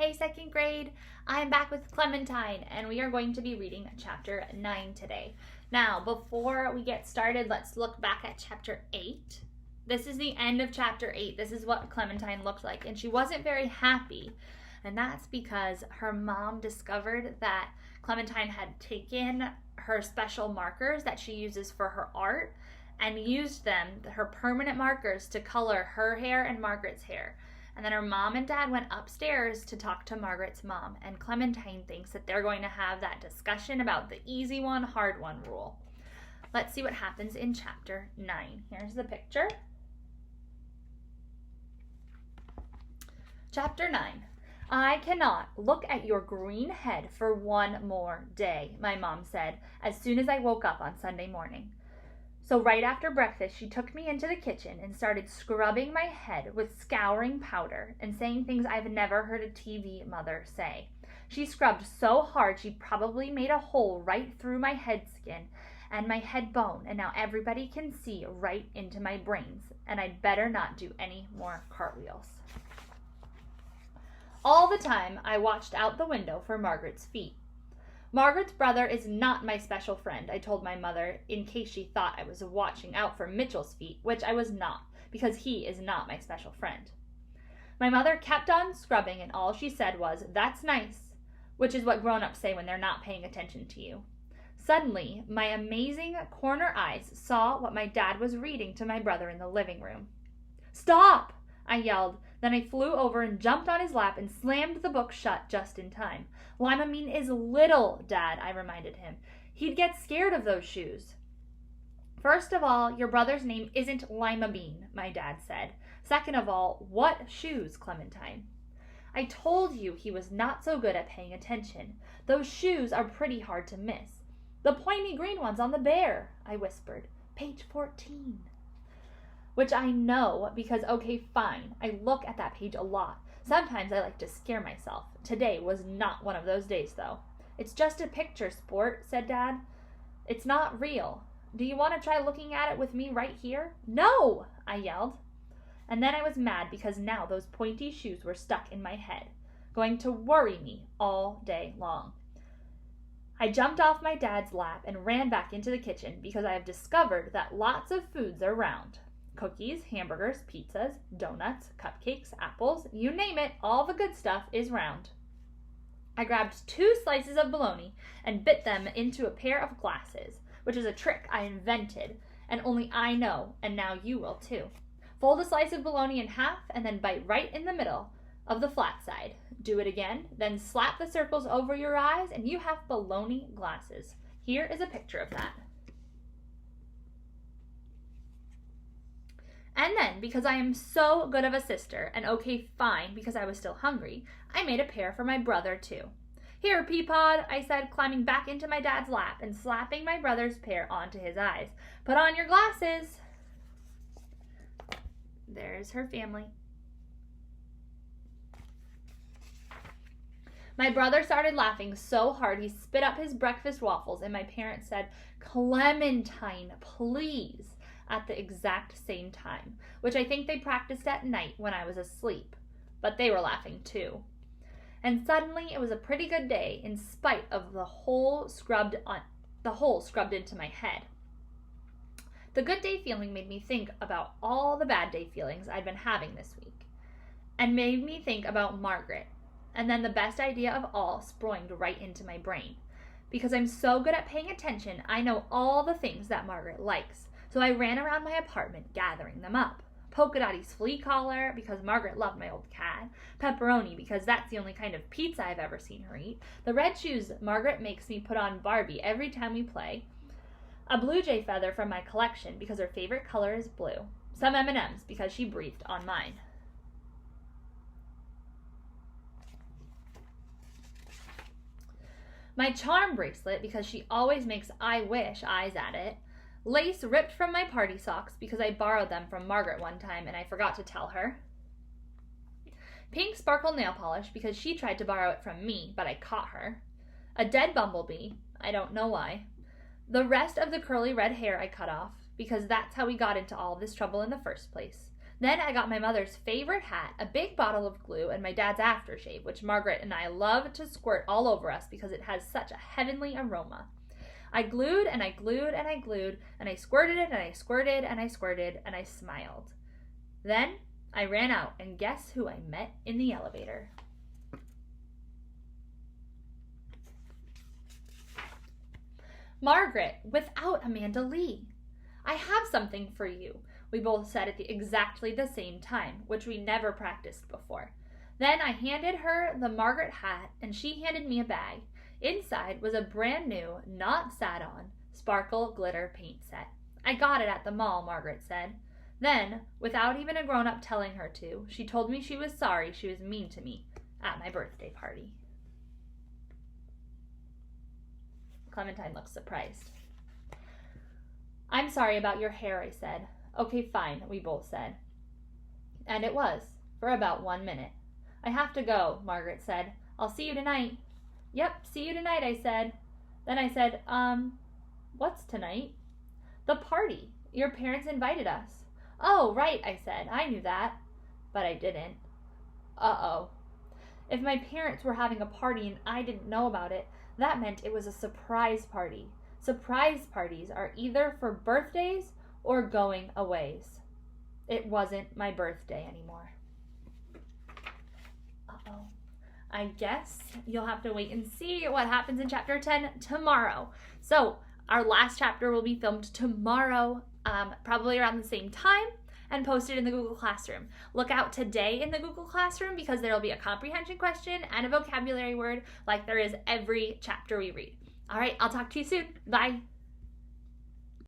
Hey, second grade, I'm back with Clementine, and we are going to be reading chapter 9 today. Now, before we get started, let's look back at chapter 8. This is the end of chapter 8. This is what Clementine looked like, and she wasn't very happy, and that's because her mom discovered that Clementine had taken her special markers that she uses for her art and used them, her permanent markers, to color her hair and Margaret's hair. And then her mom and dad went upstairs to talk to Margaret's mom, and Clementine thinks that they're going to have that discussion about the easy one, hard one rule. Let's see what happens in chapter 9. Here's the picture. Chapter 9. I cannot look at your green head for one more day, my mom said, as soon as I woke up on Sunday morning. So right after breakfast, she took me into the kitchen and started scrubbing my head with scouring powder and saying things I've never heard a TV mother say. She scrubbed so hard she probably made a hole right through my head skin and my head bone, and now everybody can see right into my brains, and I'd better not do any more cartwheels. All the time, I watched out the window for Margaret's feet. Margaret's brother is not my special friend, I told my mother, in case she thought I was watching out for Mitchell's feet, which I was not, because he is not my special friend. My mother kept on scrubbing, and all she said was, "That's nice," which is what grown-ups say when they're not paying attention to you. Suddenly, my amazing corner eyes saw what my dad was reading to my brother in the living room. "Stop!" I yelled. Then I flew over and jumped on his lap and slammed the book shut just in time. "Lima Bean is little, Dad," I reminded him. "He'd get scared of those shoes." "First of all, your brother's name isn't Lima Bean," my dad said. "Second of all, what shoes, Clementine?" "I told you he was not so good at paying attention. Those shoes are pretty hard to miss. The pointy green ones on the bear," I whispered. "Page 14. Which I know because, okay, fine, I look at that page a lot. Sometimes I like to scare myself. Today was not one of those days, though. "It's just a picture, Sport," said Dad. "It's not real. Do you want to try looking at it with me right here?" "No!" I yelled. And then I was mad because now those pointy shoes were stuck in my head, going to worry me all day long. I jumped off my dad's lap and ran back into the kitchen because I have discovered that lots of foods are round. Cookies, hamburgers, pizzas, donuts, cupcakes, apples, you name it, all the good stuff is round. I grabbed 2 slices of bologna and bit them into a pair of glasses, which is a trick I invented, and only I know, and now you will too. Fold a slice of bologna in half and then bite right in the middle of the flat side. Do it again, then slap the circles over your eyes and you have bologna glasses. Here is a picture of that. And then, because I am so good of a sister, and okay, fine, because I was still hungry, I made a pair for my brother, too. "Here, Peapod," I said, climbing back into my dad's lap and slapping my brother's pair onto his eyes. "Put on your glasses." There's her family. My brother started laughing so hard he spit up his breakfast waffles, and my parents said, "Clementine, please," at the exact same time, which I think they practiced at night when I was asleep, but they were laughing too. And suddenly it was a pretty good day in spite of the hole scrubbed into my head. The good day feeling made me think about all the bad day feelings I'd been having this week, and made me think about Margaret, and then the best idea of all sprung right into my brain. Because I'm so good at paying attention, I know all the things that Margaret likes. So I ran around my apartment gathering them up. Polka Dotty's flea collar, because Margaret loved my old cat. Pepperoni, because that's the only kind of pizza I've ever seen her eat. The red shoes Margaret makes me put on Barbie every time we play. A blue jay feather from my collection, because her favorite color is blue. Some M&Ms, because she breathed on mine. My charm bracelet, because she always makes "I wish" eyes at it. Lace ripped from my party socks because I borrowed them from Margaret one time and I forgot to tell her. Pink sparkle nail polish because she tried to borrow it from me, but I caught her. A dead bumblebee, I don't know why. The rest of the curly red hair I cut off because that's how we got into all this trouble in the first place. Then I got my mother's favorite hat, a big bottle of glue, and my dad's aftershave, which Margaret and I love to squirt all over us because it has such a heavenly aroma. I glued and I glued and I glued, and I squirted it and I squirted and I squirted, and I smiled. Then I ran out, and guess who I met in the elevator? Margaret, without Amanda Lee. I have something for you, we both said at exactly the same time, which we never practiced before. Then I handed her the Margaret hat, and she handed me a bag. Inside was a brand new, not sat on, sparkle glitter paint set. I got it at the mall, Margaret said. Then, without even a grown-up telling her to, she told me she was sorry she was mean to me at my birthday party. Clementine looks surprised. I'm sorry about your hair, I said. Okay, fine, we both said. And it was, for about 1 minute. I have to go, Margaret said. I'll see you tonight. Yep, see you tonight, I said. Then I said, what's tonight? The party. Your parents invited us. Oh, right, I said. I knew that. But I didn't. Uh-oh. If my parents were having a party and I didn't know about it, that meant it was a surprise party. Surprise parties are either for birthdays or going aways. It wasn't my birthday anymore. Uh-oh. I guess you'll have to wait and see what happens in chapter 10 tomorrow. So our last chapter will be filmed tomorrow, probably around the same time, and posted in the Google Classroom. Look out today in the Google Classroom because there will be a comprehension question and a vocabulary word like there is every chapter we read. All right, I'll talk to you soon. Bye.